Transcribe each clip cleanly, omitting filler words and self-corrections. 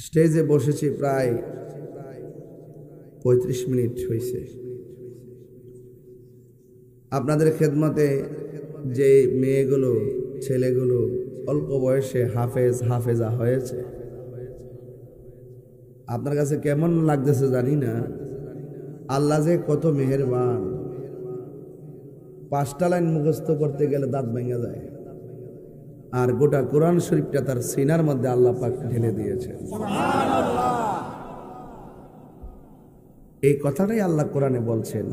স্টেজে বসেছি প্রায় 35 মিনিট হয়েছে। আপনাদের খেদমতে যে মেয়েগুলো ছেলেগুলো অল্প বয়সে হাফেজা হয়েছে, আপনার কাছে কেমন লাগতেছে জানি না। আল্লাহ যে কত মেহেরবান। 5টা লাইন মুখস্থ করতে গেলে দাঁত ভেঙে যায়, আর গোটা কোরআন শরীফটা তার সিনার মধ্যে আল্লাহ পাক ঢেলে দিয়েছে। এই কথাটাই আল্লাহ কোরআনে বলছেন,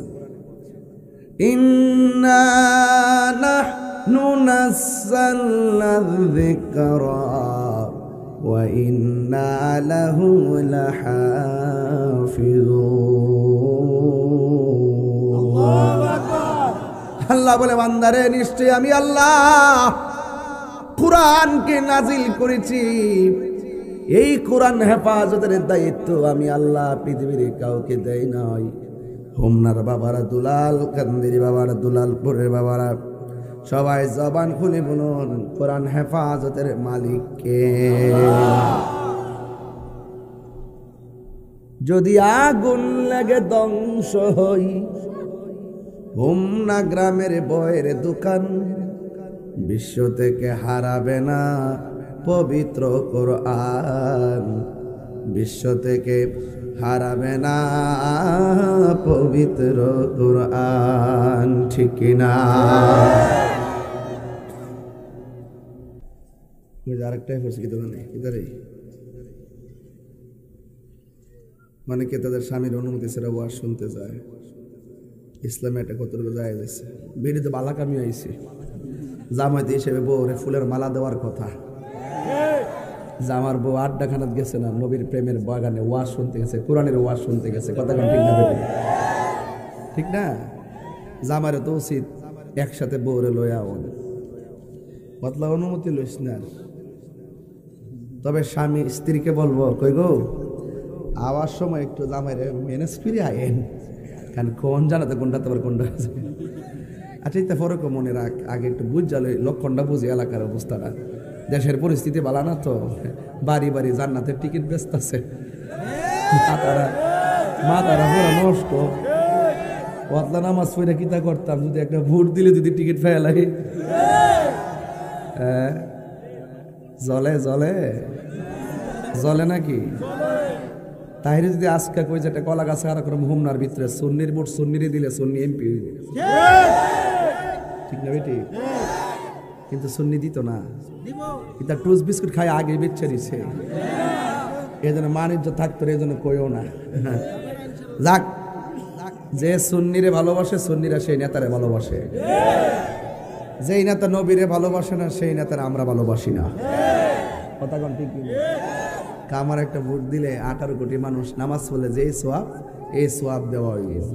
ইন্না নাহনু নাযালনা যিকরা ওয়া ইন্না লাহু লাহাফিজুন। আল্লাহ বলে, বান্দারে নিশ্চয় আমি আল্লাহ কুরআনকে নাজিল করেছি। এই কোরআন হেফাজতের দায়িত্ব আমি আল্লাহ পৃথিবীর কাউকে দেই নাই। হোমনার বাবারা দুলাল, কান্দিরি বাবারা দুলাল, পুরের বাবারা সবাই জবান খুলে বলুন, কোরআন হেফাজতের মালিক কে? যদি আগুন লাগে ধ্বংস হই, হোমনা গ্রামের বয়ের দোকান বিশ্ব থেকে হারাবে না পবিত্র কোরআন। বিশ্ব থেকে হারাবে না পবিত্র কোরআন, ঠিক কিনা? আরেকটাই পড়ছি কি জানে কিদারে, মানে কে তাদের স্বামীর অনুমতি ছাড়া ওয়াজ শুনতে যায়। ইসলামে এটা কতটুকু যায় যাচ্ছে। বিড়িতে বালাকামি আইছে, জামাইতে হিসেবে বউরে ফুলের মালা দেওয়ার কথা। জামার বউ আড্ডাখানাত গেছে না, নবীর প্রেমের বাগানে ওয়াজ শুনতে গেছে, কোরআনের ওয়াজ শুনতে গেছে। কথা ঠিক না? ঠিক না? জামারে তো উচিত একসাথে বউরে লয়া বদলা অনুমতি লইস না। তবে স্বামী স্ত্রীকে বলবো, কই গো আওয়ার সময় একটু জামাইরে মেনেজ ফিরে আয়েন, কারণ কোন জানাতে কোনটা তোমার কোনটা আছে। আচ্ছা, এটা ফরক মনে রাখ, আগে একটু বুঝ জালে লক্ষণটা বুঝি এলাকার অবস্থাটা। দেশের পরিস্থিতি ভালো না তো, বাড়ি বাড়ি জান্নাতের টিকিট ব্যস্ত আছে, মাথারা পুরো নষ্ট। ওয়াতলা নামাজ পড়ে কিতা করতাম, যদি একটা ভোট দিলে যদি টিকিট ফেলাই জলে জলে জলে নাকি? তাহিরে যদি আজকে কই যে একটা কলা গাছে আর কোনো হোমনার ভিতরে সুন্নির ভোট সুন্নিরে দিলে সুন্নি এমপি হইবে, ঠিক না বেটি? কিন্তু সুন্নি দিত না, এটা টুস বিস্কুট খাই আগে বেচে দিছে। এই জন্য মানিজ্য থাকতো, এই জন্য কইও না। যাক, যে সুন্নিরে ভালোবাসে সুন্নিরা সেই নেতারে ভালোবাসে। যেই নেতা নবীরে ভালোবাসে না সেই নেতারা আমরা ভালোবাসি না। কথা কোন ঠিক? আমার একটা ভোট দিলে 18 কোটি মানুষ নামাজ পড়লে যে সোয়াব, এই সোয়াব দেওয়া হয়ে গেছে।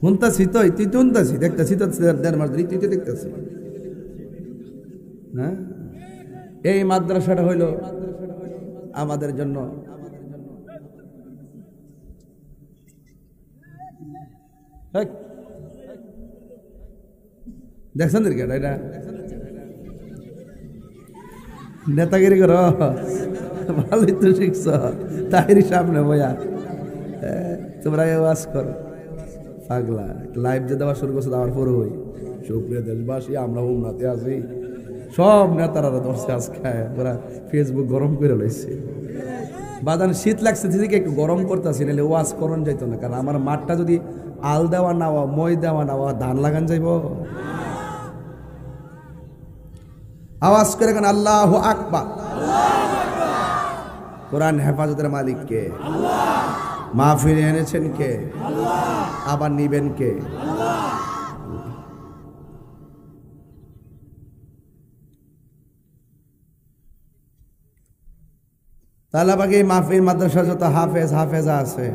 শুনতাছি তো, তুই তো শুনতাছি, দেখতেছি তো, 1.5 মাস ধরে তুই তো দেখতেছি। হ্যাঁ, এই মাদ্রাসাটা হইল আমাদের জন্য দেখছেন এটা নেতাগিরি কর, ভালোই তো শিখছ। তাহিরি সামনে বইয়া তোমরা ওয়াজ করো, পাগলা। লাইভ যে দেওয়া শুরু করছে দেওয়ার পরে হই, সুপ্রিয় দেশবাসী, আমরা হোমনাতে আছি, সব নেতারা ধরছে আজ খায়, ওরা ফেসবুক গরম করে লইছে। বাদান শীত লাগছে, দিদিকে একটু গরম করতেছি, নাহলে ওয়াজ করন যাইতো না। কারণ আমার মাঠটা যদি আল দেওয়া না হওয়া, মই দেওয়া না হওয়া, ধান লাগান যাইব। আওয়াজ করে কেন আল্লাহু আকবার। কোরআন হেফাজতের মালিক কে? মাহফিলে এনেছেন কে? আবার নিবেন কে? তাহলে বাকি মাহফিল মাদ্রাসা যত হাফেজা আছে,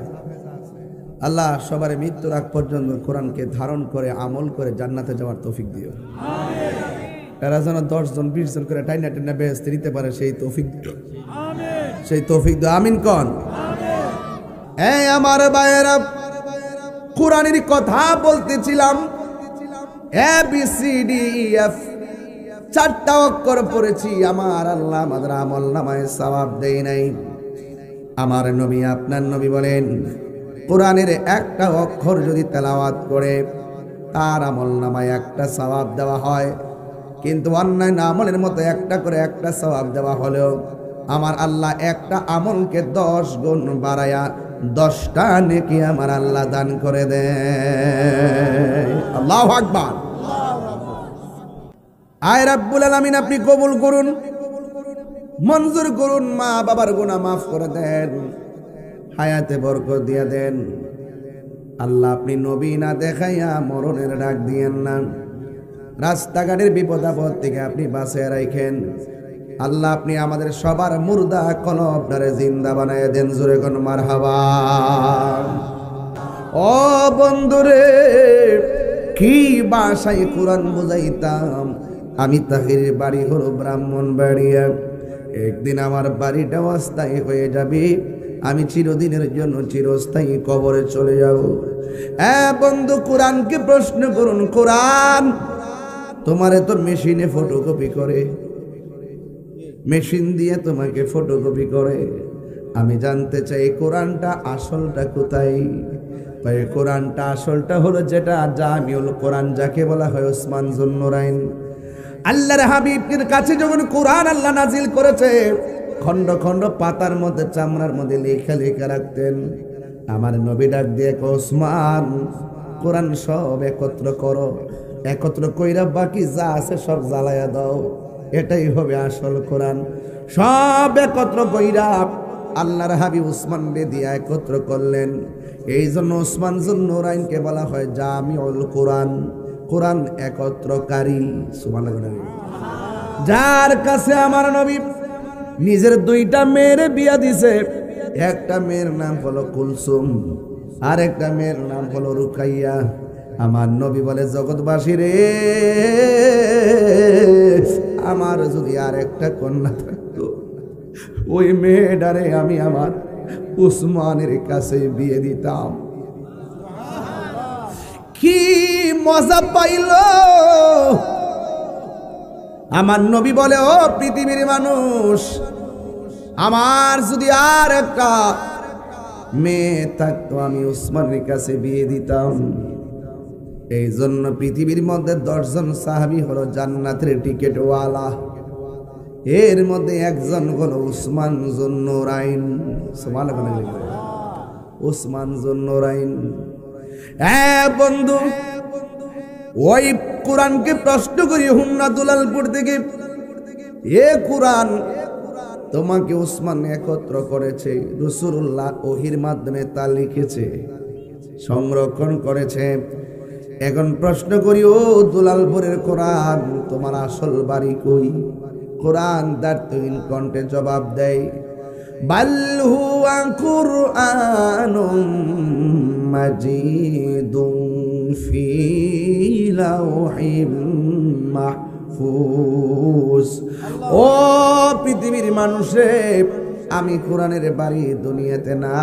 আল্লাহ সবার মৃত্যুর আগ পর্যন্ত কোরআনকে ধারণ করে আমল করে জান্নাতে যাওয়ার তৌফিক দিও। এরা যেন 10 জন 20 জন করে টাইনা টাইনা বেহেশতে নিতে পারে, সেই তৌফিক দিও। আমিন কন। এই আমার ভাইয়েরা, কোরআনের কথা বলতেছিলাম। ABCDEF 4টা অক্ষর পড়েছি, আমার আল্লাহ আমাদের আমল নামায় সওয়াব দেয় নাই। আমার নবী, আপনার নবী বলেন, কোরআনের একটা অক্ষর যদি তেলাওয়াত করে তার আমল নামায় একটা সওয়াব দেওয়া হয়, কিন্তু অন্যান্য আমলের মতো একটা করে একটা সওয়াব দেওয়া হলেও আমার আল্লাহ একটা আমলকে 10 গুণ বাড়ায়া 10টা নেকি আমার আল্লাহ দান করে দেয়। আল্লাহু আকবার। আয় রাব্বুল আলামিন, আপনি কবুল করুন, মঞ্জুর করুন, মা বাবার গুনাহ মাফ করে দেন, হায়াতে বরকত দিয়ে দেন। আল্লাহ, আপনি নবী না দেখাইয়া মরণের ডাক দিয়েন না, রাস্তাঘাটের বিপদ আপদ থেকে আপনি বাঁচিয়ে রাখেন। আল্লাহ, আপনি আমাদের সবার মুর্দা কলবটারে জিন্দা বানায় দেন। জোরে কোন মারহাবা। ও বন্ধুরে, কি ভাষায় কোরআন বুঝাইতাম। আমি তাহিরের বাড়ি হলো ব্রাহ্মণবাড়িয়া। একদিন আমার বাড়িটা অস্থায়ী হয়ে যাবে, আমি চিরদিনের জন্য চিরস্থায়ী কবরে চলে যাব। বন্ধু, কোরআনকে প্রশ্ন করুন, কোরআন তোমারে তো মেশিনে ফটোকপি করে, মেশিন দিয়ে তোমাকে ফটোকপি করে। আমি জানতে চাই কোরআনটা আসলটা কোথায়? কোরআনটা আসলটা হলো যেটা জামিউল কোরআন, যাকে বলা হয় ওসমান জুন্নুরাইন। আল্লাহর হাবিবের কাছে যখন কোরআন আল্লাহ নাজিল করেছে, খন্ড খন্ড পাতার মধ্যে, চামড়ার মধ্যে লেখা লেখা রাখতেন। আমার নবী ডাক দিয়ে, ওসমান, কোরআন সব একত্র করো, একত্র কইরা বাকি যা আছে সব জ্বালায়া দাও, এটাই হবে আসল কোরআন। সব একত্র কইরা আল্লাহর হাবিব উসমান দিয়া একত্র করলেন। এই জন্য ওসমান জুন্নুরাইনকে বলা হয় জামিউল কোরআন, কোরআন একত্রকারী। সুবহানাল্লাহ। যার কাছে আমার নবী নিজের 2টা মেয়ের বিয়া দিছে। একটা মেয়ের নাম হলো কুলসুম, আর একটা মেয়ের নাম হলো রুকাইয়া। আমার নবী বলে, জগৎবাসী রে, আমার যদি আর একটা কন্যা থাকতো, ওই মেয়েটারে আমি আমার উসমানের কাছে বিয়ে দিতাম। কি মজা পাইল আমার নবী। বলে, ও পৃথিবীর মানুষ, আমার যদি আর একটা মেয়ে থাকতো, আমি উসমানের কাছে বিয়ে দিতাম। এই জন্য পৃথিবীর মধ্যে 10 জন সাহাবী হলো জান্নাতের টিকেটওয়ালা। এর মধ্যে একজন হলো উসমান জুন্নুরাইন। সুবহানাল্লাহ। উসমান জুন্নুরাইন। বন্ধু, ওই কোরআনকে প্রশ্ন করি হুন্না দুলালপুর থেকে, এ কোরআন তোমাকে উসমান একত্র করেছে, রাসূলুল্লাহ ওহির মাধ্যমে তা লিখেছে, সংরক্ষণ করেছে। এখন প্রশ্ন করি, ও দুলালপুরের কোরআন, তোমার আসল বাড়ি কই? কোরআন দার্থহীন কণ্ঠে জবাব দেয়, বাল হুয়া কুরআনুম মাজিদুন ফি লাওহিম মাহফুজ। ও পৃথিবীর মানুষে, আমি কোরআনের বাড়ি দুনিয়াতে না,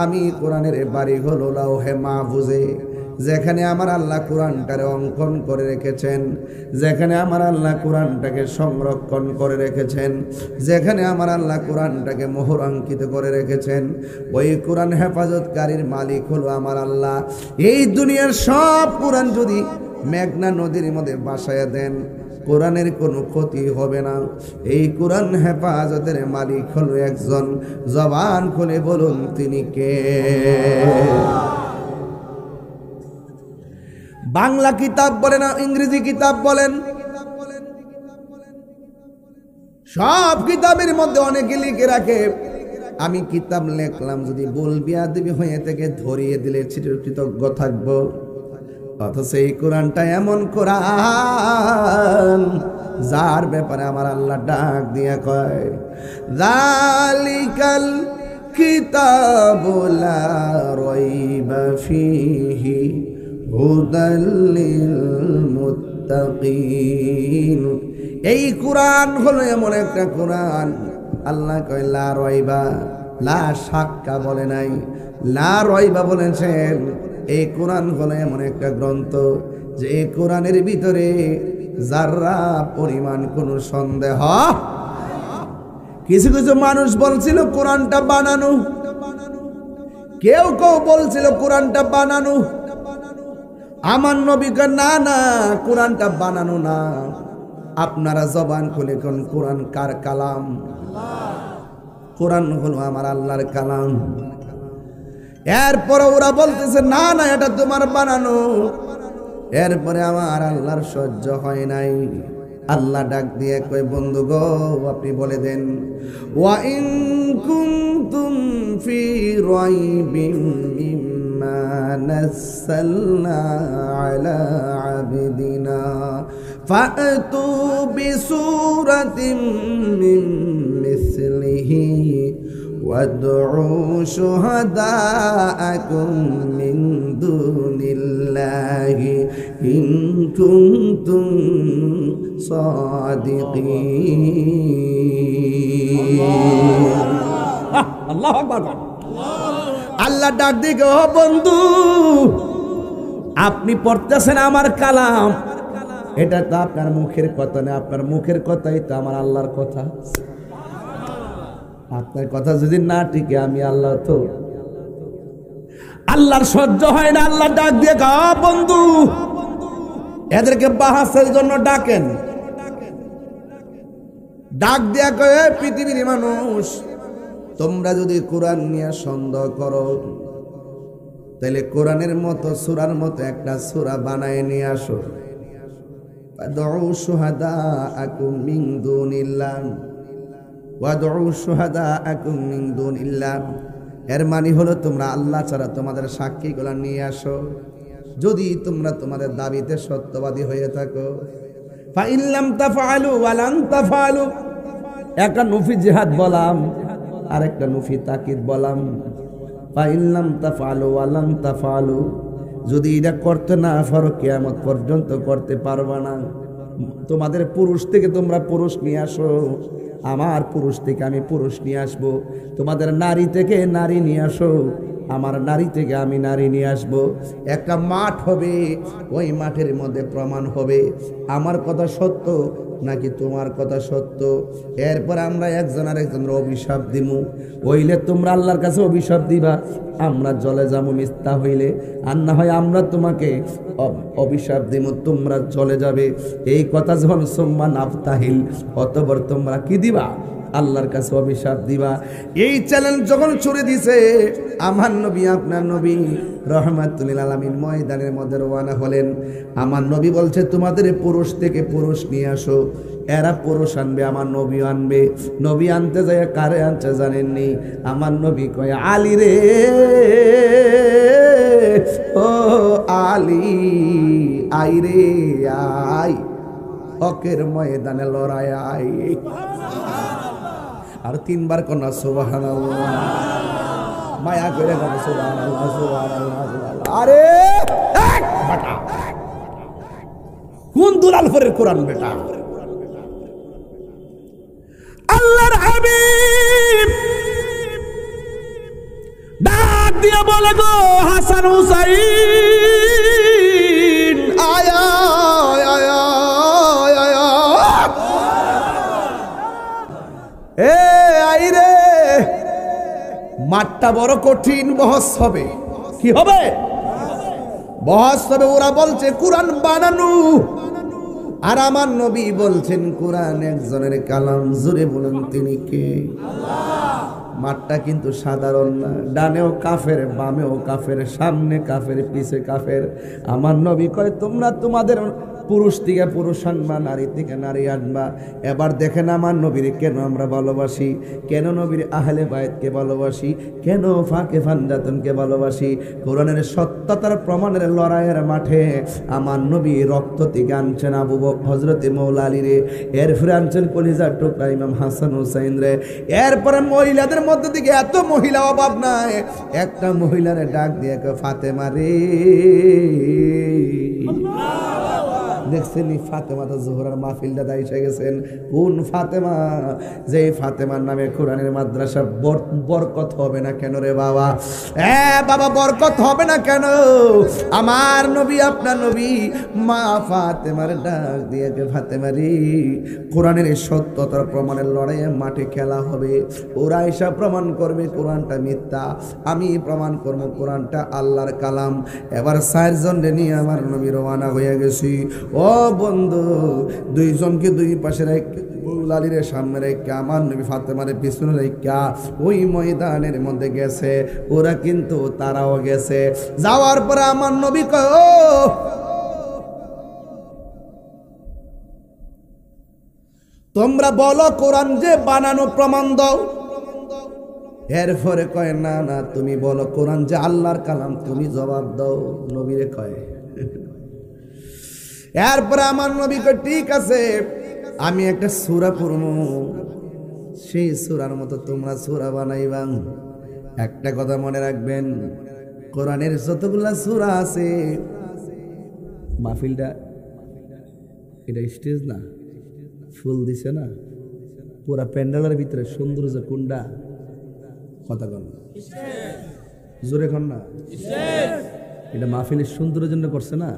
আমি কোরআনের বাড়ি হলো লাওহে মাহফুজে, যেখানে আমার আল্লাহ কোরআনটারে অঙ্কন করে রেখেছেন, যেখানে আমার আল্লাহ কোরআনটাকে সংরক্ষণ করে রেখেছেন, যেখানে আমার আল্লাহ কোরআনটাকে মোহরাঙ্কিত করে রেখেছেন। ওই কোরআন হেফাজতকারীর মালিক হলো আমার আল্লাহ। এই দুনিয়ার সব কোরআন যদি মেঘনা নদীর মধ্যে বাসায় দেন, কোরআনের কোনো ক্ষতি হবে না। এই কোরআন হেফাজতের মালিক হলো একজন। জবান খুলে বলুন, তিনি কে? বাংলা কিতাব বলেন, ইংরেজি কিতাব বলেন, সব কিতাবের মধ্যে অনেকে লিখে রাখে, আমি কিতাব লেখলাম, যদি ভুল বিয়াদবি হয়ে থেকে ধরিয়ে দিলে চিরকৃতজ্ঞ থাকবো। অথচ এই কোরআনটা এমন কোরআন যার ব্যাপারে আমার আল্লাহ ডাক দিয়া কয়, যালিকাল কিতাবু লা রাইবা ফীহি হুদাল লিল মুত্তাকিন। এই কোরআন হলো এমন একটা কোরআন, আল্লাহ কয় লা রাইবা, লা শাক্কা বলে নাই, লা রাইবা বলেছেন। এই কোরআন হলো এমন একটা গ্রন্থ যে এই কোরআনের ভিতরে যারা পরিমাণ কোনো সন্দেহ। কিছু কিছু মানুষ বলছিল কোরআনটা বানানো, কেউ কেউ বলছিল কোরআনটা বানানো। আমার নবীকে না না, কোরআনটা বানানো না, আপনারা জবান খুলে কোন কোরআন কার কালাম? কোরআন হলো আমার আল্লাহর কালাম। এরপরে ওরা বলতেছে না না এটা তোমার বানানো। এরপরে আমার আল্লাহর সহ্য হয় নাই, আল্লাহ ডাক দিয়ে কই বন্ধু গো আপনি বলে দেন, ওয়া ইন কুনতুম ফি রাইবিন মিম্মা নাযালনা আলা আবদিনা ফাতু বিসূরাতিন মিন মিসলিহি وادعوا شهداءكم من دون الله إن كنتم صادقين الله أكبر আল্লাহ ডাক দিকে ও বন্ধু আপনি পড়তেছেন আমার কালাম, এটা তো আপনার মুখের কথা না, আপনার মুখের কথাই তো আমার আল্লাহর কথা। আপনার কথা যদি না টিকে আমি আল্লাহ তো আল্লাহর সহ্য হয় না। আল্লাহ ডাক দিয়ে বন্ধু এদেরকে বাহাসের জন্য ডাকেন। ডাক দিয়া কয়ে পৃথিবীর মানুষ তোমরা যদি কোরআন নিয়ে সন্দেহ করো তাহলে কোরআনের মতো সূরার মতো একটা সূরা বানায় নিয়ে আসো। ফাদউ শুহাদাআকুম মিন দুনিল্লাহ ওয়াদউ শুহাদাআকুম মিন দুনিল্লাহ, এর মানে হলো তোমরা আল্লাহ ছাড়া তোমাদের সাক্ষীগুলো নিয়ে আসো যদি তোমরা তোমাদের দাবিতে সত্যবাদী হয়ে থাকো। ফা ইন লাম তাফআলু ওয়া লান তাফআলু, একটা নফি জিহাদ বলাম আর একটা নফি তাকিদ বলাম। ফা ইন লাম তাফআলু ওয়া লান তাফআলু, যদি এটা করতে না পারো কিয়ামত পর্যন্ত করতে পারবা না। তোমাদের পুরুষ থেকে তোমরা পুরুষ নিয়ে আসো, আমার পুরুষ থেকে আমি পুরুষ নিয়ে আসবো। তোমাদের নারী থেকে নারী নিয়ে আসো, আমার নারী থেকে আমি নারী নিয়ে আসবো। একটা মাঠ হবে, ওই মাঠের মধ্যে প্রমাণ হবে আমার কথা সত্য নাকি তোমার কথা সত্য। এরপর আমরা একজন আর একজনের অভিশাপ দিমু। হইলে তোমরা আল্লাহর কাছে অভিশাপ দিবা, আমরা জলে যাবো মিথ্যা হইলে, আর না হয় আমরা তোমাকে অভিশাপ দিমু, তোমরা চলে যাবে। এই কথা যখন সুম্মা নাফতাহিল, অতঃপর তোমরা কি দিবা? আল্লাহর কাছে অভিশাপ দিবা। এই চ্যালেঞ্জ যখন ছুড়ে দিছে আমার নবী, আপনার নবী রহমাতুল লিল আলামিন ময়দানের মধ্যে রওনা হলেন। আমার নবী বলছে তোমাদের পুরুষ থেকে পুরুষ নিয়ে আসো। এরা পুরুষ আনবে, আমার নবী আনবে। নবী আনতে যায় কারে আনতে জানেননি? আমার নবী কয় আলী রে, ও আলী আই রে আই, হকের ময়দানে লড়াই আই। আর তিনবার কন্যা সুবহানাল্লাহ, মায়া করে কন্যা সুবহানাল্লাহ সুবহানাল্লাহ সুবহানাল্লাহ। আরে বেটা কোন দুলাল ফরের কোরআন বেটা? আল্লাহর হাবিব ডাক দিয়ে বলে গো হাসান হুসাইন আয়া আয়া আয়া, এ আই রে, মাঠটা বড় কঠিন, বহস হবে। কি হবে? বহস হবে। ওরা বলছে কোরআন বানানো, আর আমার নবী বলছেন কোরআন একজনের কালাম। জোরে বলেন তিনি কে? মাঠটা কিন্তু সাধারণ না, ডানেও কাফের, বামেও কাফের, সামনে কাফের, পিছে কাফের। আমার নবী কয় তোমরা তোমাদের পুরুষ থেকে পুরুষ আনবা, নারী থেকে নারী আনবা। এবার দেখেন আমার নবীর কেন আমরা ভালোবাসি, কেন নবীর আহলে বায়তকে ভালোবাসি, কেন ফাঁকে ফানজাতনকে ভালোবাসি। কোরআনের সত্যতার প্রমাণের লড়াইয়ের মাঠে আমার নবী রক্ত থেকে আনছেন আবু বকর হযরতে মওলা আলী রে, এরপরে আনছেন কলিজার টুকরা ইমাম হাসান হুসাইন রে। এরপরে মহিলাদের মধ্যে থেকে এত মহিলা অভাব নাই, একটা মহিলারে ডাক দিয়ে ফাতেমা রে, দেখছেন ফাতেমা তো জোহরার মাহফিলটা দাঁড়িয়ে গেছেন। কোন ফাতেমা? যে ফাতেমার নামে কোরআনের মাদ্রাসা বরকত হবে না কেন রে বাবা? বাবা বরকত হবে না কেন? আমার নবী আপনার নবী মা ফাতেমার ডাক দিয়ে ফাতেমারি কোরআনের সত্যতার প্রমাণের লড়াইয়ে মাঠে খেলা হবে। ওরা এসা প্রমাণ করবে কোরআনটা মিথ্যা, আমি প্রমাণ করবো কোরআনটা আল্লাহর কালাম। এবার 4 জন নিয়ে আমার নবী রওনা হয়ে গেছি। ও বন্ধু, 2 জনকে 2 পাশে রেখে লালিরে সামনে রেখে আমার নবী ফাতেমারে পিছনে রেখে ওই ময়দানের মধ্যে গেছে। ওরা কিন্তু তারাও গেছে। যাওয়ার পরে আমার নবী কয়, ও তোমরা বলো কোরআন যে বানানো, প্রমাণ দাও। এরপরে কয়, না না তুমি বলো কোরআন যে আল্লাহর কালাম, তুমি জবাব দাও। নবীরে কয়। এরপরে আমার নবী কয়, ঠিক আছে আমি একটা সূরা পড়ব, সেই সূরার মতো তোমরা সূরা বানাইবা। একটা কথা মনে রাখবেন, কোরআনের যতগুলা সূরা আছে, মাহফিলটা এটা স্টেজ না, ফুল দিছে না, পুরা প্যান্ডেলের ভিতরে সৌন্দর্য কোনটা? কথা কন জোরে কন না। এটা মাহফিলের সৌন্দর্যের জন্য করছে না,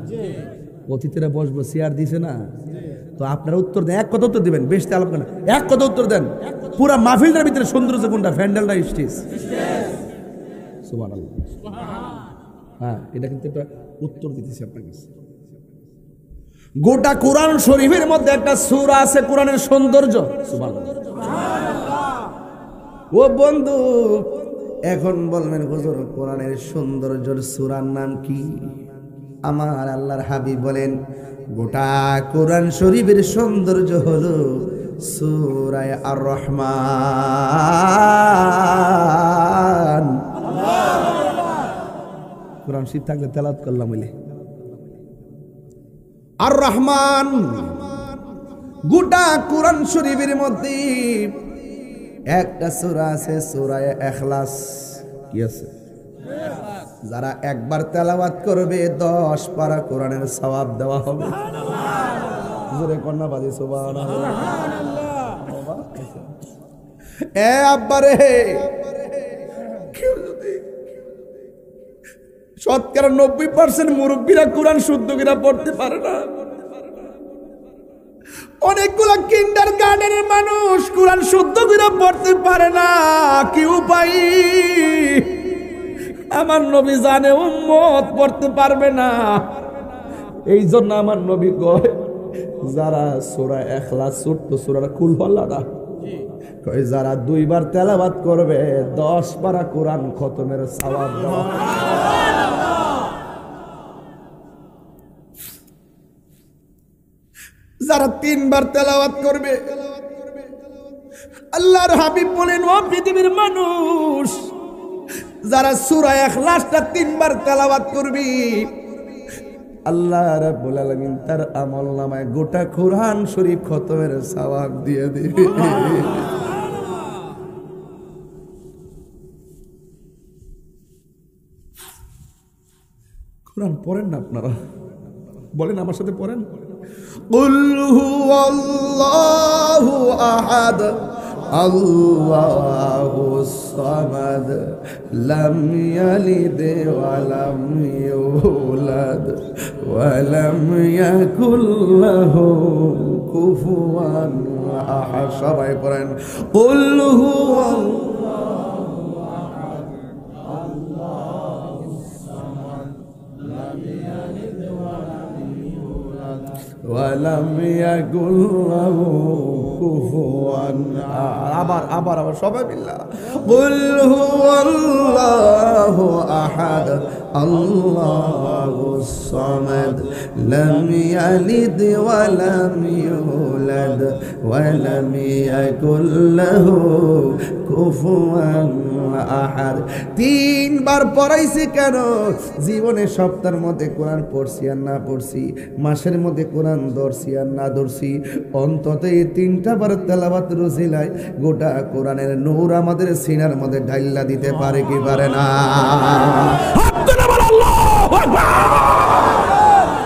অতিথিরা বসবো চেয়ার দিছে না। তো আপনারা উত্তর দেন, এক কথা উত্তর দিবেন, বেশ আলাপ না, এক কথা উত্তর দেন। পুরা মাহফিলটার ভিতরে সৌন্দর্য কোনটা? প্যান্ডেল না স্টেজ? সুবহানাল্লাহ। হ্যাঁ, এটা কিন্তু একটা উত্তর দিতেছি আপনার কাছে। গোটা কোরআন শরীফের মধ্যে একটা সূরা আছে কোরআনের সৌন্দর্য। ও বন্ধু, এখন বলবেন হুজুর কোরআনের সৌন্দর্যের সূরার নাম কি? আমার আল্লাহর হাবিব বলেন, গোটা কোরআন শরীফের সৌন্দর্য হলো সূরা আর রহমান। কোরআন শরীফ থাকলে তেলাওয়াত করলাম বলে আর রহমান। গোটা কোরআন শরীফের মধ্যে একটা সূরা আছে, সূরা ইখলাস। কি আছে? যারা একবার তেলাওয়াত করবে 10 পারা কোরআনের সওয়াব দেওয়া হবে। জোরে কন্যা বাজি সুবহানাল্লাহ। এ আব্বারে, শতকরা 90% মুরব্বীরা কোরআন শুদ্ধ করে পড়তে পারে না। অনেকগুলা কিন্ডার গার্ডেনের মানুষ কোরআন শুদ্ধ করে পড়তে পারে না। কি উপায়? আমার নবী জানে উম্মত পড়তে পারবে না, এই জন্য আমার নবী কয়, যারা সূরা ইখলাস ছোট্ট সূরাটা কুল হল্লাটা কয়, যারা 2 বার তেলাওয়াত করবে 10 পারা কোরআন খতমের সওয়াব দেওয়া। যারা 3 বার তেলাওয়াত করবে, আল্লাহর হাবিব বলেন, ও পৃথিবীর মানুষ, যারা সূরা ইখলাসটা 3 বার তেলাওয়াত করবি, আল্লাহ রাব্বুল আলামিন তার আমলনামায় গোটা কোরআন শরীফ খতমের সওয়াব দিয়ে দিবে। কোরআন পড়েন না আপনারা? বলেন আমার সাথে পড়েন। কুল হুয়াল্লাহু আহাদ আল্লাহুস সামাদ লাম ইয়ালিদ ওয়া লাম ইউলাদ ওয়া লাম ইয়াকুল লাহু কুফুয়ান আহাদ। সবাই পড়েন কুল হুয়াল্লাহু আহাদ আল্লাহুস সামাদ লাম ইয়ালিদ ওয়া লাম ইউলাদ ওয়া লাম ইয়াকুল লাহু কুফুয়ান আহাদ। আবার সবাই বিল্লাহ। কুল হুয়াল্লাহু আহাদ আল্লাহুস সামাদ লাম ইয়ালিদ ওয়া লাম ইউলাদ ওয়া লাম ইয়াকুল লাহু কুফুয়ান আহাদ। 3 বার পড়াইছি কেন? জীবনে সপ্তাহের মধ্যে কোরআন পড়ছি আর না পড়ছি, মাসের মধ্যে কোরআন ধরছি আর না ধরছি, অন্তত এই 3টা বার তেলাওয়াত রুজিলায় গোটা কোরআনের নূর আমাদের সিনার মধ্যে ঢাইলা দিতে পারে কি পারে না?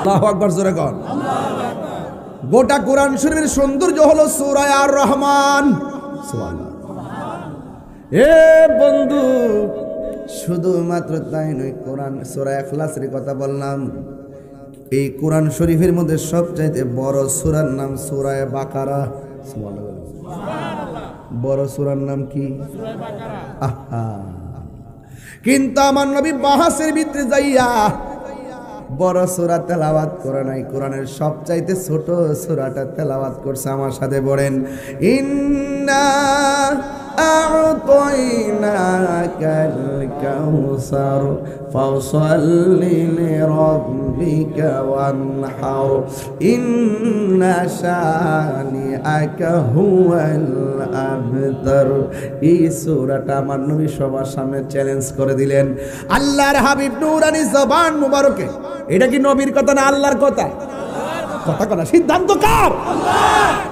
আল্লাহু আকবার, জোরে কর। গোটা কোরআন শরীফের সৌন্দর্য হলো সূরা আর রহমান। সুবহানাল্লাহ। এ বন্ধু, শুধুমাত্র তাই নয়, কোরআন সূরা ইখলাসের কথা বললাম, এই কোরআন শরীফের মধ্যে সবচাইতে বড় সূরার নাম সূরা বাকারা। সুবহানাল্লাহ। বড় সূরার নাম কি? সূরা বাকারা। আহা, কিন্তু আমার নবী বাহাসের ভিতরে যাইয়া বড় সূরা তেলাওয়াত করে নাই, কোরআনের সবচাইতে ছোট সূরাটা তেলাওয়াত করছে। আমার সাথে বলেন, ইন্না আ'তাইনাকাল কাউসার ফাসাল্লি লিরাব্বিকা ওয়ানহার ইন্না শানিআকা হুয়াল আবতার। এই সূরাটা আমার নবী সবার সামনে চ্যালেঞ্জ করে দিলেন। আল্লাহর হাবিব নূরানী জবান মুবারকে, এটা কি নবীর কথা না আল্লাহর কথা? কথা কথা সিদ্ধান্ত কার? আল্লাহ।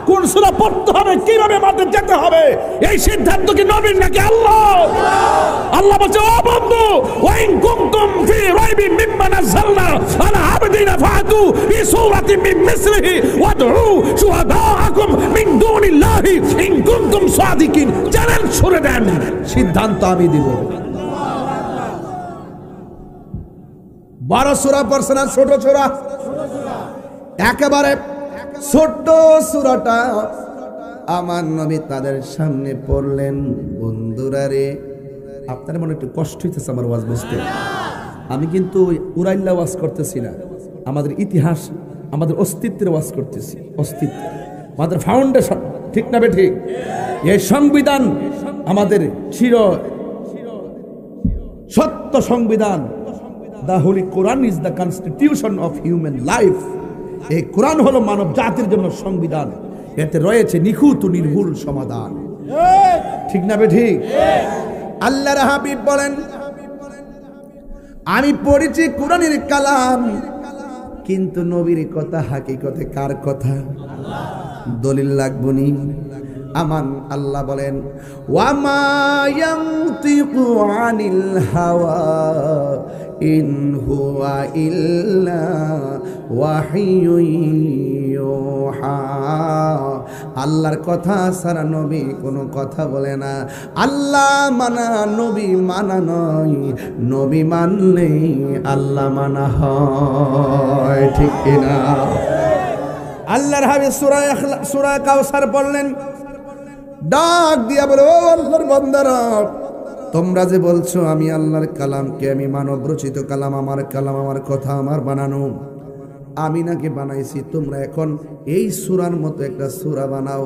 কোন সূরা পড়তে হবে, কিভাবে মাঠে যেতে হবে, এই সিদ্ধান্ত কি নবীর নাকি আল্লাহ? আল্লাহ বলছে, ও বন্ধু, ওয়াইন কুনতুম ফি রাইবিন মিম্মা নাযালনা আলা আবদিনা ফাতু বিসূরাতিন মিন মিসলিহি ওয়াদউ শুহাদাআকুম মিন দুনিল্লাহি ইন কুনতুম সাদিকিন। চ্যালেঞ্জ ছুড়ে দেন, সিদ্ধান্ত আমি দিব। 12 সূরা পড়ছেন, ছোট সূরা, একেবারে ছোট্ট সূরাটা আমার নবী তাদের সামনে পড়লেন। বন্ধুরা রে, আপনার মনে একটু কষ্ট হইতেছে আমার ওয়াজ বুঝতে। আমি কিন্তু উড়াইল্লা ওয়াজ করতেছি না, আমাদের ইতিহাস, আমাদের অস্তিত্বের ওয়াজ করতেছি। অস্তিত্ব, আমাদের ফাউন্ডেশন, ঠিক না বে ঠিক? এই সংবিধান আমাদের চির সত্য সংবিধান। The Holy Quran is the constitution of human life. এই কোরআন হলো মানব জাতির জন্য সংবিধান, এতে রয়েছে নিখুঁত ও নির্ভুল সমাধান। ঠিক না বে ঠিক? আল্লাহর হাবিব বলেন, আমি পড়েছি কোরআনের কালাম, কিন্তু নবীর কথা হাকিকতে কার কথা? দলিল লাগবনি। আমান আল্লাহ বলেন, ওয়ামা ইয়ানতিকু আনিল হাওয়া ইন হুয়া ইল্লা ওয়াহিয়ুন ইউহা। আল্লাহর কথা ছাড়া নবী কোনো কথা বলে না। আল্লাহ মানা নবী মানা নয়, নবী মানলেই আল্লাহ মানা হয়। ঠিক কিনা? আল্লাহর হাবিব সূরা কাউসার পড়লেন, ডাক দিয়া বলে, ও আল্লাহর বান্দারা, তোমরা যে বলছো আমি আল্লাহর কালামকে, আমি মানব রচিত কালাম, আমার কালাম, আমার কথা আমার বানানো, আমি নাকি বানাইছি, তোমরা এখন এই সূরার মতো একটা সূরা বানাও।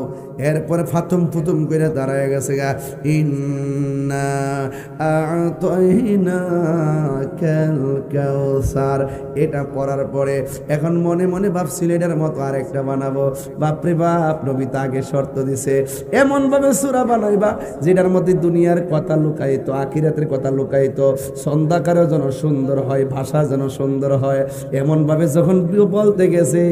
এরপরে ফাতুম ফুতুম করে দাঁড়ায় গেছে গা, ইন্না আ'তাইনাকাল কাউসার। এটা পড়ার পরে এখন মনে মনে ভাবছিল এটার মতো আরেকটা বানাবো। বাপরে বাপ, নবী তো আগে শর্ত দিছে, এমন ভাবে সূরা বানাইবা যেটার মধ্যে দুনিয়ার কথা লুকায়িত, আখিরাতের কথা লুকায়িত, ছন্দাকারও যেন সুন্দর হয়, ভাষা যেন সুন্দর হয়। এমন ভাবে যখন বলতে গেছে,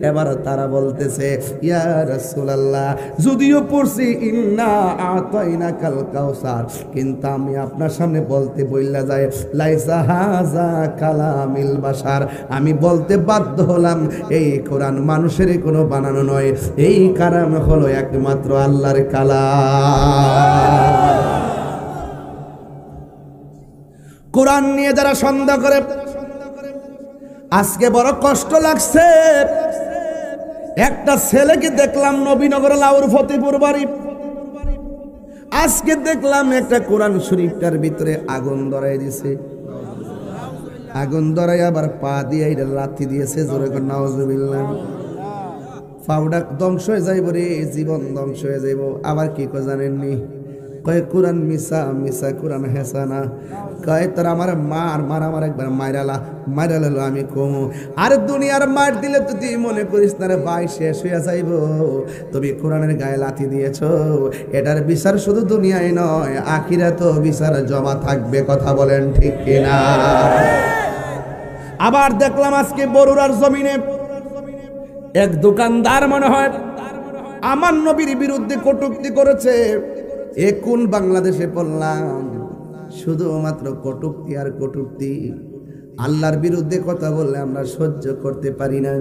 এবার তারা বলতেছে, ইয়া রাসূলুল্লাহ, যদিও পড়ছি ইন্না আ'তাইনাকাল কাউসার, কিন্তু আমি আপনার সামনে বলতে বইলা যায়, লাইসা হাযা কালামিল বাশার। আমি বলতে বাধ্য হলাম, এই কোরআন মানুষের কোনো বানানো নয়, এই কালাম হলো একমাত্র আল্লাহর কালাম। কোরআন নিয়ে যারা সন্দেহ করে, আজকে বড় কষ্ট লাগছে। একটা ছেলেকে দেখলাম নবীনগর লাউর ফতেপুর বাড়ি, আজকে দেখলাম একটা কোরআন শরীফটার ভিতরে আগুন ধরাই দিছে। আগুন ধরাই আবার পা দিয়ে এটা লাথি দিয়েছে, জোরে করে নাউজুবিল্লাহ। পাউডার ধ্বংস হয়ে যাইব রে, জীবন ধ্বংস হয়ে যাইব। আবার কি কয় জানেননি? কয় কোরআন মিশা মিশা, কোরআন হেসানা। কয় তোর আমার মার আমার একবার মাইরালো আমি কমু। আর দুনিয়ার মার দিলে তো তুই মনে করিস না রে ভাই, শেষ হইয়া যাইব। তুমি কোরআনের গায়ে লাথি দিয়েছ, এটার বিচার শুধু দুনিয়ায় নয়, আখিরাতেও বিচার জমা থাকবে। কথা বলেন ঠিক কিনা? আবার দেখলাম আজকে বরুড়ার জমিনে এক দোকানদার মনে হয় আমার নবীর বিরুদ্ধে কটূক্তি করেছে। এ কোন বাংলাদেশে পড়লাম? শুধুমাত্র কটূক্তি আর কটূক্তি। আল্লাহর বিরুদ্ধে কথা বললে আমরা সহ্য করতে পারি না,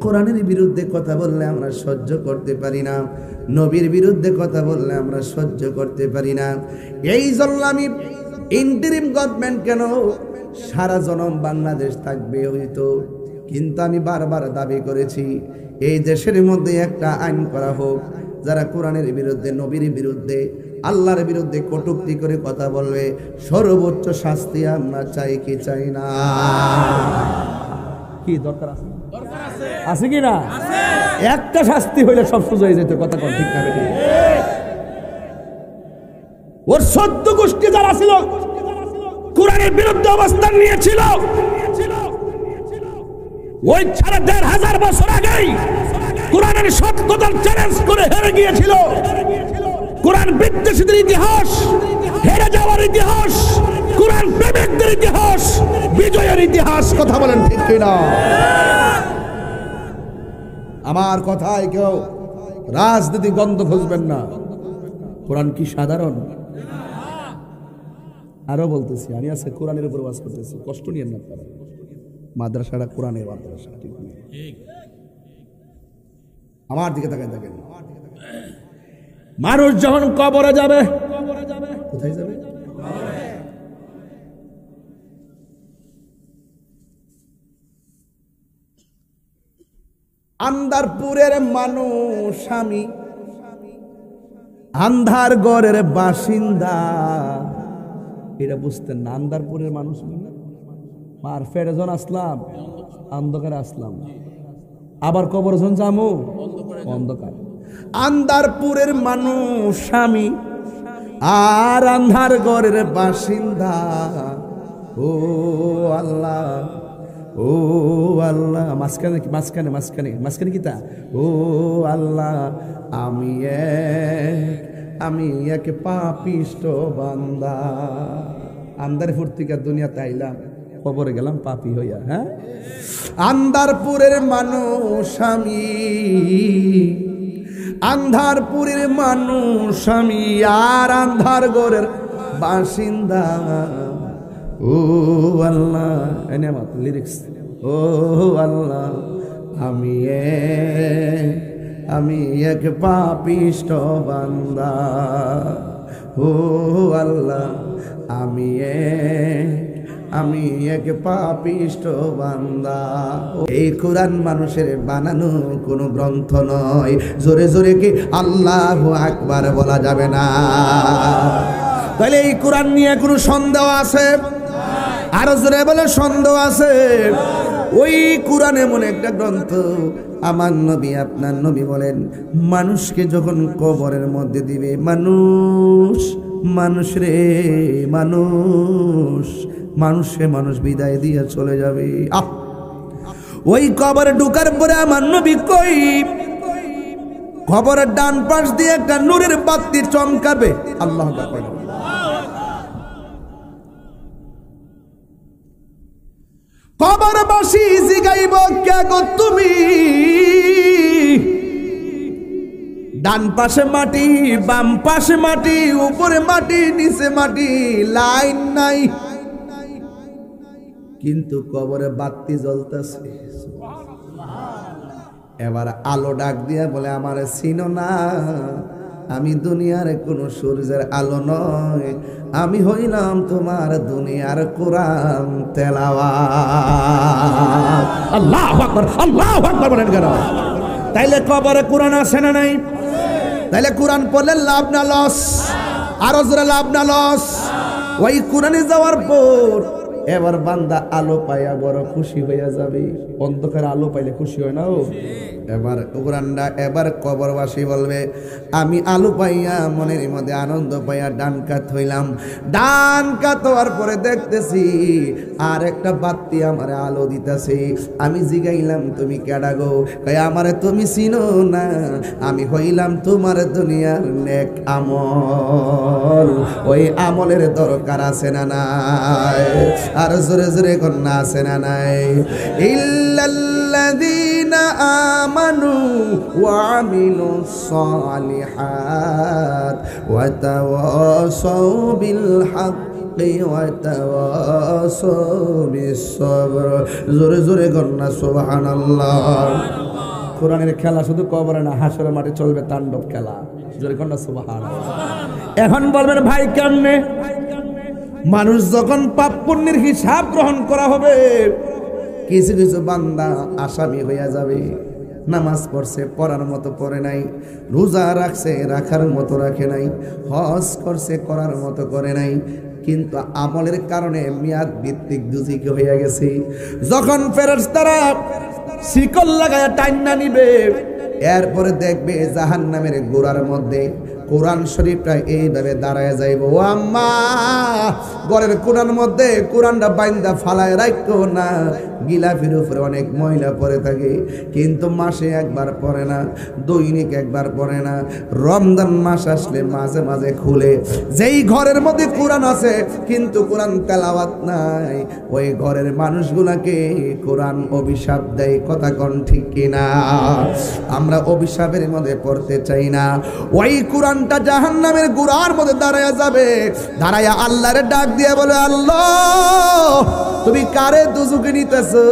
কোরআনের বিরুদ্ধে কথা বললে আমরা সহ্য করতে পারি না, নবীর বিরুদ্ধে কথা বললে আমরা সহ্য করতে পারি না। এই জন্য আমি ইন্টারিম গভর্নমেন্ট কেন সারা জনম বাংলাদেশ থাকবে হইতো, কিন্তু আমি বারবার দাবি করেছি এই দেশের মধ্যে একটা আইন করা হোক, যারা কোরআনের বিরুদ্ধে, নবীর বিরুদ্ধে, আল্লাহর বিরুদ্ধে কটূক্তি করে কথা বলবে সর্বোচ্চ শাস্তি আমরা চাই কি চাই না? কি দরকার আছে? আছে কি না? একটা শাস্তি হইলে সব সোজা হয়ে যেত। কথা কোন ঠিক না? ওর ১৪ গোষ্ঠী যারা ছিল কোরআনের বিরুদ্ধে অবস্থান নিয়েছিল, ওই ১,৫০০ বছর আগেই কোরআনের সত্যতা চ্যালেঞ্জ করে হেরে গিয়েছিল। কোরআন বিদ্বেষীদের ইতিহাস, হেরে যাওয়ার ইতিহাস, কোরআন প্রেমিকদের ইতিহাস, বিজয়ের ইতিহাস। কথা বলেন ঠিক কিনা? আমার কথায় কেউ রাজনীতি গন্ধ খুঁজবেন না। কোরআন কি সাধারণ? আরো বলতেছি, আমি আজকে কোরআনের উপর ওয়াজ করতেছি, কষ্ট নিয়েন না আপনারা। মাদ্রাসাটা কোরআনের মাদ্রাসা, ঠিক না? আমার দিকে তাকায় দেখেন, মানুষ যখন কবরে যাবে, কোথায় যাবে? আন্দারপুরের মানুষ আমি, আন্ধার গড়ের বাসিন্দা, এটা বুঝতেন না? আন্দারপুরের মানুষ মার ফেরেজন আসলাম, অন্ধকারে আসলাম, আবার কবর জন যামু অন্ধকার। আন্দারপুরের মানুষ আমি, আর আন্ধার গড়ের বাসিন্দা। ও আল্লাহ, ও আল্লাহ, মাঝখানে মাঝখানে মাঝখানে মাঝখানে কি তা? ও আল্লাহ, আমি এক পাপিষ্ট বান্দা। আন্দারপুর থেকে দুনিয়াতে আইলাম, কবরে গেলাম পাপী হইয়া। হ্যাঁ, আন্দারপুরের মানুষ আমি, আন্ধারপুরের মানুষ আমি, আর আন্ধার গড়ের বাসিন্দা। ও আল্লাহ, এনে আমার লিরিক্স। ও আল্লাহ, আমি এক পাপিষ্ট বান্দা। ও আল্লাহ, আমি এক পাপিষ্ট বান্দা। এই কোরআন মানুষের বানানো কোনো গ্রন্থ নয়। জোরে জোরে কি আল্লাহু আকবার বলা যাবে না? তাহলে এই কোরআন নিয়ে কোনো সন্দেহ আছে? আরো জোরে বলে সন্দেহ আছে? ওই কোরআন এমন একটা গ্রন্থ, আমার নবী, আপনার নবী বলেন, মানুষকে যখন কবরের মধ্যে দিবে, মানুষ রে মানুষ বিদায় দিয়ে চলে যাবে। ওই কবরে ঢুকার পরে আমার নবী কই, কবরের ডান পাশ দিয়ে একটা নূরের বাতি চমকাবে। আল্লাহু আকবার। কবরবাসী জিগাইব, কে গো তুমি? ডান পাশে মাটি, বাম পাশে মাটি, উপরে মাটি, নিচে মাটি, লাইন নাই, কিন্তু কবরে বাতি জ্বলতেছে। এবার আলো ডাক দিয়া বলে, আমারে চিনো না? আমি দুনিয়ার কোন সূর্যের আলো নয়, আমি হইলাম তোমার দুনিয়ার কোরআন তেলাওয়াত। আল্লাহু আকবার, আল্লাহু আকবার বলেন কেন? তাইলে কবরে কোরআন আছে না নাই? তাইলে কোরআন পড়লে লাভ না লস? আরো জোরে লাভ না লস? ওই কোরআনে যাওয়ার পর এবার বান্দা আলো পাইয়া বড় খুশি হইয়া যাবে। অন্ধকারে আলো পাইলে খুশি হয় না? ও এবার কোরআনটা, এবার কবরবাসী বলবে, আমি আলো পাইয়া মনের মধ্যে আনন্দ পাইয়া ডান কাত হইলাম। ডান কাত হওয়ার পরে দেখতেছি আর একটা বাতি আমারে আলো দিতেছে। আমি জিগাইলাম, তুমি কেডা গো? কই, আমারে তুমি চিনো না, আমি হইলাম তোমার দুনিয়ার নেক আমল। ওই আমলের দরকার আছে না নাই? আর জোরে জোরে কন্যা আছে না নাই? ইল্লাল্লাযীনা আমানু ওয়া আমিলুস সালিহাত ওয়া তাওয়াসাউ বিল হক হাক্কি ওয়া তাওয়াসাউ বিস-সাবর। জোরে জোরে গন্না সুবহানাল্লাহ। কোরআনের খেলা শুধু কবরে না, হাসরের মাঠে চলবে তাণ্ডব খেলা। জোরে গন্না সুবহানাল্লাহ। এখন বলবেন ভাই কেমনে? মানুষ যখন পাপ পুণ্যের হিসাব গ্রহণ করা হবে, কিছু কিছু বান্দা আসামি হইয়া যাবে। নামাজ পড়ছে, পড়ার মতো পড়ে নাই। রোজা রাখছে, রাখার মতো রাখে নাই। হজ করছে, করার মতো করে নাই। কিন্তু আমলের কারণে মেয়াদ ভিত্তিক দুজিকে হইয়া গেছে। যখন ফেরেশতারা শিকল লাগায়া টাইনা নিবে, এরপরে দেখবে জাহান্নামের গোড়ার মধ্যে কোরআন শরীফটা এইভাবে দাঁড়ায় যাইব। ও আম্মা, ঘরের কোরআন মধ্যে কোরআনটা বাইন্দা ফালায় রাখতো না। গিলাফের উপরে অনেক ময়লা পড়ে থাকে, কিন্তু মাসে একবার পড়ে না, দৈনিক একবার পড়ে না। রমজান মাস আসলে মাঝে মাঝে খুলে। যেই ঘরের মধ্যে কোরআন আছে কিন্তু কোরআন তেলাওয়াত নাই, ওই ঘরের মানুষগুলাকে কোরআন অভিশাপ দেয়। কথা কোন ঠিক কিনা? আমরা অভিশাপের মধ্যে পড়তে চাই না। ওই কোরআনটা জাহান্নামের গোড়ার মধ্যে দাঁড়ায়া যাবে। দাঁড়ায়া আল্লাহরে ডাক দিয়ে বলে, আল্লাহ তুমি কারে দুজকে নিতেছো?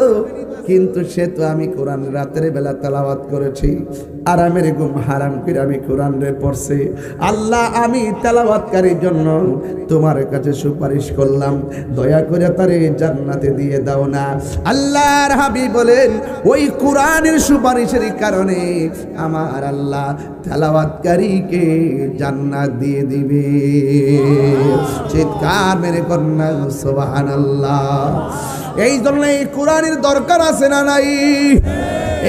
কিন্তু সে তো আমি কোরআন রাতের বেলা তেলাওয়াত করেছি, আরামের ঘুম হারাম করে আমি কোরআন রে পড়ছি। আল্লাহ আমি তেলাওয়াতকারীর জন্য তোমার কাছে সুপারিশ করলাম, দয়া করে তারে জান্নাতে দিয়ে দাও না। আল্লাহর হাবিব বলেন, ওই কোরআনের সুপারিশের কারণে আমার আল্লাহ তেলাওয়াতকারীকে জান্নাত দিয়ে দিবে। চিৎকার মেরে কন্যা সুবহানাল্লাহ। এই জন্য এই কোরআনের দরকার আছে না নাই?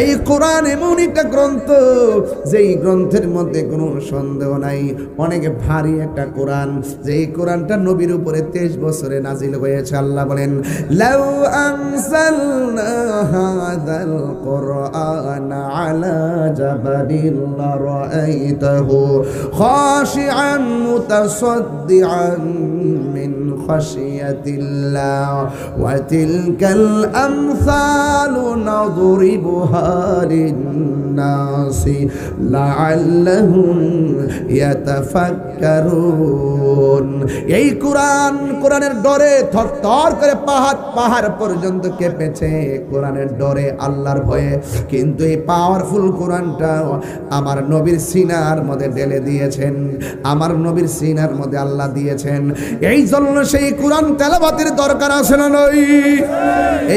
এই কোরআন এমন একটা গ্রন্থ, যেই গ্রন্থের মধ্যে কোনো সন্দেহ নাই, অনেক ভারী একটা কোরআন। যেই কোরআনটা নবীর উপরে 23 বছরে নাজিল হয়েছে। আল্লাহ বলেন, লাউ আনসালনা হাযাল কুরআন আলা জাবালিন লারাআইতাহু খাশিআন মুতাসাদ্দিআন মিন খাশিয়াতিল্লাহ ওয়া তিলকাল আমসালু নাদরিবুহা লিন-নাসি লাআল্লাহুম ইয়াতাফাক্কারুন। এই কোরআনের ডরে থরথর করে পাহাড় পর্যন্ত কেঁপেছে, কোরআনের ডরে, আল্লাহর ভয়ে। কিন্তু এই পাওয়ারফুল কোরআনটা আমার নবীর সিনার মধ্যে ঢেলে দিয়েছেন, আমার নবীর সিনার মধ্যে আল্লাহ দিয়েছেন। এই জন্য সেই কোরআন তেলাওয়াতের দরকার আছে না নাই?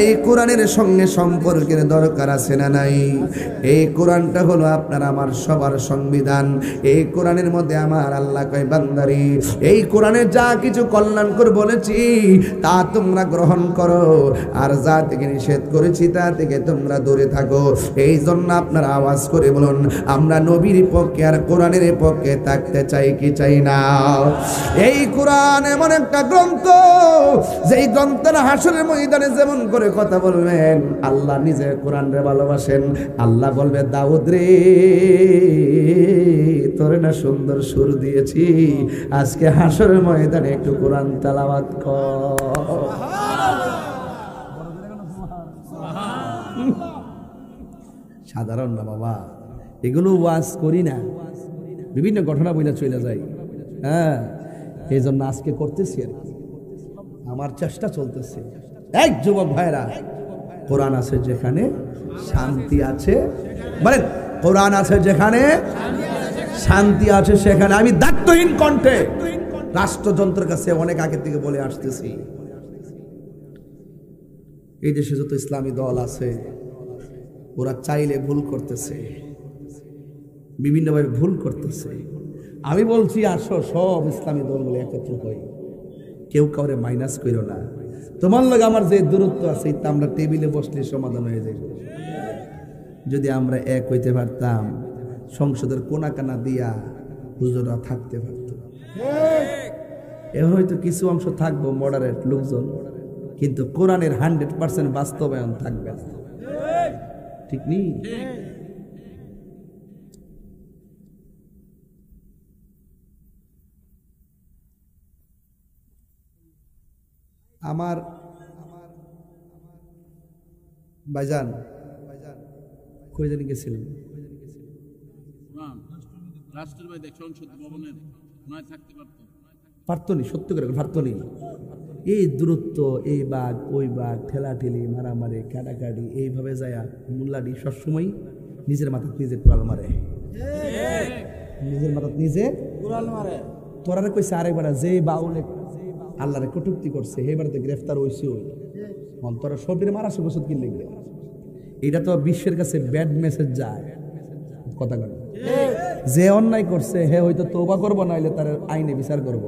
এই কোরআনের সঙ্গে সম্পর্কের দরকার আছে না নাই? এই কোরআনটা হলো আপনার আমার সবার সংবিধান। এই কোরআনের মধ্যে আমার আল্লাহ কয়, বান্দারি এই কোরআনে যা কিছু কল্যাণকর বলেছি তা তোমরা গ্রহণ করো, আর যা থেকে নিষেধ করেছি তা থেকে তোমরা দূরে থাকো। এই জন্য আপনারা আওয়াজ করে বলুন, আমরা নবীর পক্ষে আর কোরআনের পক্ষে থাকতে চাই কি চাই না? এই কোরআন এমন একটা গ্রন্থ, যেই গ্রন্থের হাসরের ময়দানে যেমন করে কথা বলবেন, আল্লাহ নিজে কোরআন রে ভালোবাসেন। আল্লাহ বলবে, দাউদ রে তোরে না সুন্দর সুর দিয়েছি, আজকে হাসরের ময়দানে একটু কোরআন তেলাওয়াত কর। সাধারণ না বাবা, এগুলো ওয়াজ করি না, বিভিন্ন ঘটনা বইলা চলে যাই। হ্যাঁ, এই জন্য আজকে করতেছি আর কি, আমার চেষ্টা চলতেছে। এক যুবক ভাইরা, কোরআন আছে যেখানে শান্তি আছে, বলেন কোরআন আছে যেখানে শান্তি আছে সেখানে। আমি দায়িত্বহীন কণ্ঠে রাষ্ট্রযন্ত্রের কাছে অনেক আগে থেকে বলে আসতেছি, এই দেশে যত ইসলামী দল আছে ওরা চাইলে ভুল করতেছে, বিভিন্নভাবে ভুল করতেছে। আমি বলছি আসো সব ইসলামী দলগুলো একত্র হই, কেউ কাউরে মাইনাস করো না। তোমার লগে আমার যে দূরত্ব আছে তা আমরা টেবিলে বসলে সমাধান হয়ে যাবে। যদি আমরা এক হইতে পারতাম, সংসদের কোনা কানা দিয়া হুজুররা থাকতে পারত। হয়তো কিছু অংশ থাকবো মডারেট লোকজন, কিন্তু কোরআনের 100% বাস্তবায়ন থাকবে না। ঠিক নেই? আমার ভাইজান কই জানি গেছিলেন, পারতো নি, সত্য করে পারতো নি। এই দূরত্ব, এই বাঘ ওই বাঘ, ঠেলাঠেলি, মারামারি, কাটাকাটি, এইভাবে যায় মোল্লাটি সবসময় নিজের মাথা নিজে কুড়াল মারে, নিজের মাথা নিজে কুড়াল মারে। তোরারে কইছে আরেকবার যে বাউলে আল্লাহরে কটূক্তি করছে এবার তো গ্রেফতার হইছে, ওই তোরা সবটির মারা সুবসত কি লিখবে? এটা তো বিশ্বের কাছে ব্যাড মেসেজ যায় কথা বলে। যে অন্যায় করছে হে হয়তো তওবা করবো, নাইলে তার আইনে বিচার করব।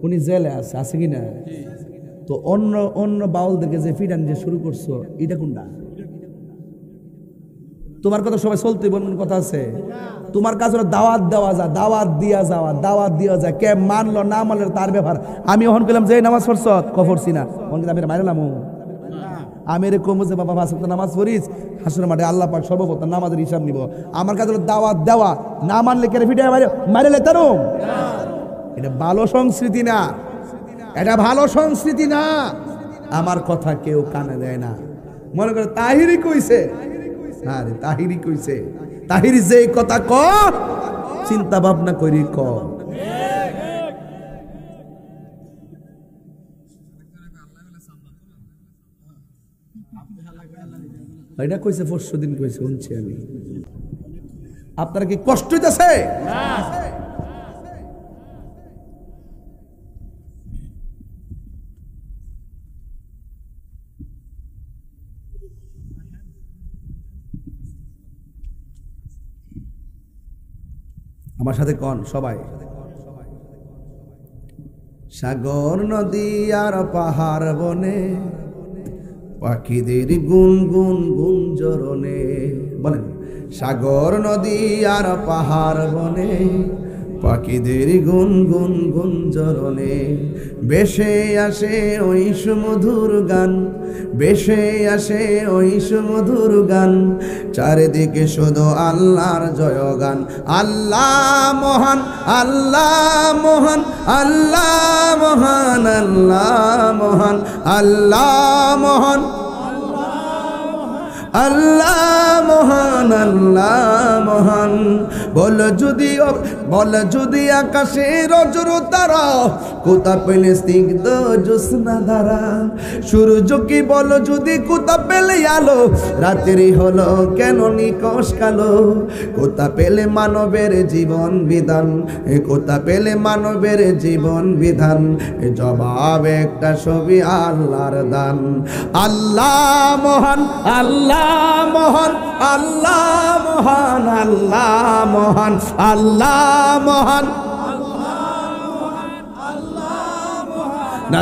উনি জেলে আছে কি না? তো অন্য অন্য বাউলদেরকে যে ফিডান যে শুরু করছো, এটা কোনটা? তোমার কথা সবাই চলতে বলবেন, কথা আছে। তোমার কাছে দাওয়াত দেওয়া যায়, দাওয়াত দিয়া যাওয়া, দাওয়াত দিয়া যায়। কে মানলো না মানলো তার ব্যাপার। আমি ওখান করলাম যে নামাজ পড়ছ কফরছি না, আমি মারলাম, আমি এরকম যে বাবা পাঁচ ওয়াক্ত নামাজ পড়িস, হাসরের মাঠে আল্লাহ পাক সর্বপ্রথম নামাজের হিসাব নিব। আমার কাছে দাওয়াত দেওয়া, না মানলে কেন ফিটে মারে তারো। এটা ভালো সংস্কৃতি না, এটা ভালো সংস্কৃতি না। আমার কথা কেউ কানে দেয় না। মনে করে তাহিরি কইছে, আরে তাহিরি কইছে, তাহিরি যে কথা ক চিন্তা ভাবনা করি ক। এটা কইছে পরশু দিন কইছে, শুনছি আমি। আপনারা কি কষ্ট হইতেছে? আমার সাথে কন সবাই। সাগর নদী আর পাহাড় বনে, পাখিদের গুনগুন গুঞ্জরণে। বলেন, সাগর নদী আর পাহাড় বনে, পাখিদের গুনগুন গুঞ্জরণে। বেশে আসে ওই সুমধুর গান, বেশে আসে ওই সুমধুর গান। চারিদিকে শুধু আল্লাহর জয়গান। আল্লাহ মহান, আল্লাহ মহান, আল্লাহ মহান, আল্লাহ মহান, আল্লাহ মহান, আল্লাহ মহান, আল্লাহ মহান। বল যদি আকাশে রজর তারা, কোথা পেলে স্নিগ্ধ জ্যোৎস্না ধারা। সূর্য কি বল যদি কোথা পেলে আলো, রাত্রি হলো কেন নিকশ কালো। কোথা পেলে মানবের জীবন বিধান, কোথা পেলে মানবের জীবন বিধান। জবাব একটা ছবি আল্লাহর দান। আল্লাহ মহান, আল্লাহ মহান, আল্লাহ মহান, আল্লাহ মহান, আল্লাহ মহান,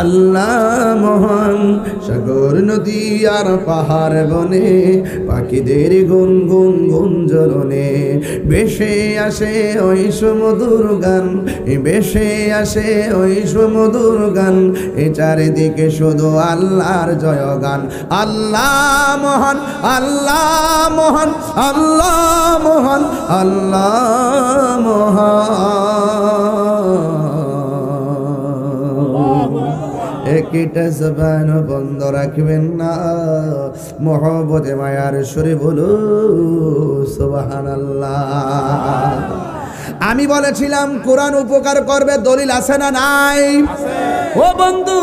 আল্লাহ মহান। সাগর নদী আর পাহাড় বনে, পাখিদের গুনগুন গুঞ্জরণে। বেশে আসে ওই সুমধুর গান, বেশে আসে ওই সুমধুর গান। এ চারিদিকে শুধু আল্লাহর জয়গান। আল্লাহ মহান, আল্লাহ মহান, আল্লাহ মহান, আল্লাহ মহান। একটা জবান বন্ধ রাখবেন না, মহব্বতে মায়ার সুরে বলো সুবহানাল্লাহ। আমি বলেছিলাম কোরআন উপকার করবে, দলিল আছে না নাই? ও বন্ধু,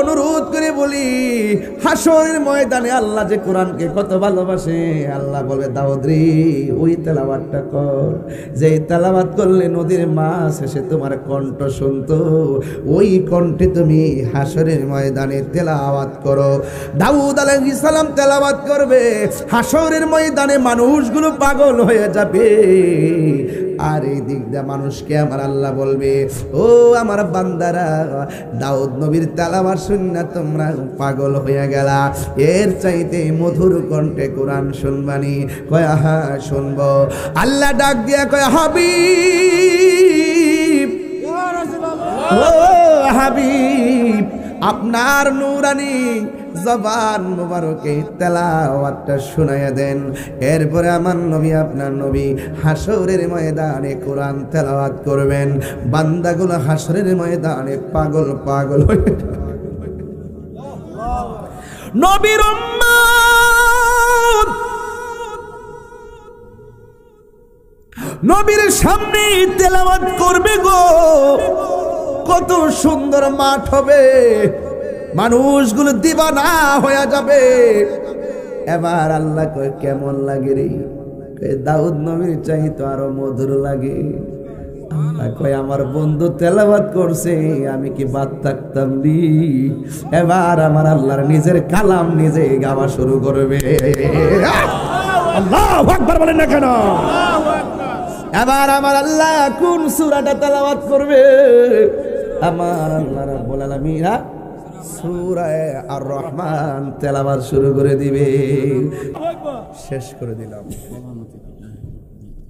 অনুরোধ করে বলি, হাসরের ময়দানে আল্লাহ যে কোরআনকে কত ভালোবাসে। আল্লাহ বলে দাউদ রে, ওই তেলাওয়াতটা কর, যে তেলাওয়াত করলে নদীর মাছ এসে তোমার কণ্ঠ শুনতো। ওই কণ্ঠে তুমি হাসরের ময়দানে তেলাওয়াত করো। দাউদ আলাইহিস সালাম তেলাওয়াত করবে, হাসরের ময়দানে মানুষগুলো পাগল হয়ে যাবে। আর এই দিক দিয়ে মানুষকে আমার আল্লাহ বলবে, ও আমার বান্দারা, দাউদ নবীর তেলাওয়াত শুননা তোমরা পাগল হয়ে গেলা, এর চাইতে মধুর কণ্ঠে কোরআন শুনবানি? কয় হ্যাঁ শুনবো। আল্লাহ ডাক দিয়া কয়, হাবিব, ও হাবিব, আপনার নূরানি জবান মুবারকে তেলাওয়াতটা শুনাইয়া দেন। এরপরে আমার নবী, আপনার নবী হাসরের ময়দানে কোরআন তেলাওয়াত করবেন। বান্দাগুলো হাসরের ময়দানে পাগল পাগল হয়ে নবীর উম্মত নবীর সামনে তেলাওয়াত করবে গো। কত সুন্দর মাঠ হবে, মানুষগুলো দিবানা হয়ে যাবে। এবার আল্লাহ কয় কেমন লাগে রে? কয় দাউদ নবীর চাইতো আরো মধুর লাগে। আল্লাহ কয় আমার বন্ধু তেলাওয়াত করছে, আমি কি বাদ থাকতাম নি? এবার আমার আল্লাহর নিজের কালাম নিজে গাওয়া শুরু করবে। আল্লাহু আকবার বলেন না কেন? এবার আমার আল্লাহ কোন সূরাটা তেলাওয়াত করবে? আমার আল্লাহ রাব্বুল আলামিন সূরা আর রহমান তেলাওয়াত শুরু করে দিবে। শেষ করে দিলাম।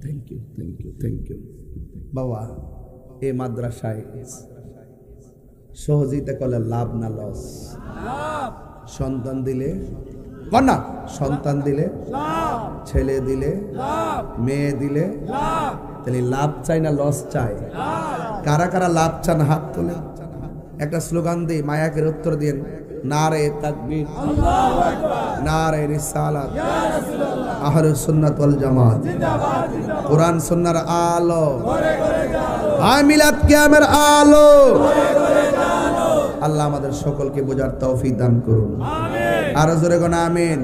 Thank you, thank you, thank you. বাবা, এই মাদ্রাসায় সহযোগিতা করলে লাভ না লস? সন্তান দিলে কন্যা, সন্তান দিলে ছেলে দিলে মেয়ে দিলে, তাহলে লাভ চাই না লস চাই? কারা কারা লাভ চান হাত তোলে। একটা স্লোগান দিই, মায়াকের উত্তর দিন, নারে তাকবীর, নারে রিসালাত, আহলুস সুন্নাত ওয়াল জামাত, কোরআন সুন্নাহর আলো, মিলাদ কিয়ামের আলো। আল্লাহ আমাদের সকলকে বোঝার তৌফিক দান করুন। আরো জোরে কোন আমিন।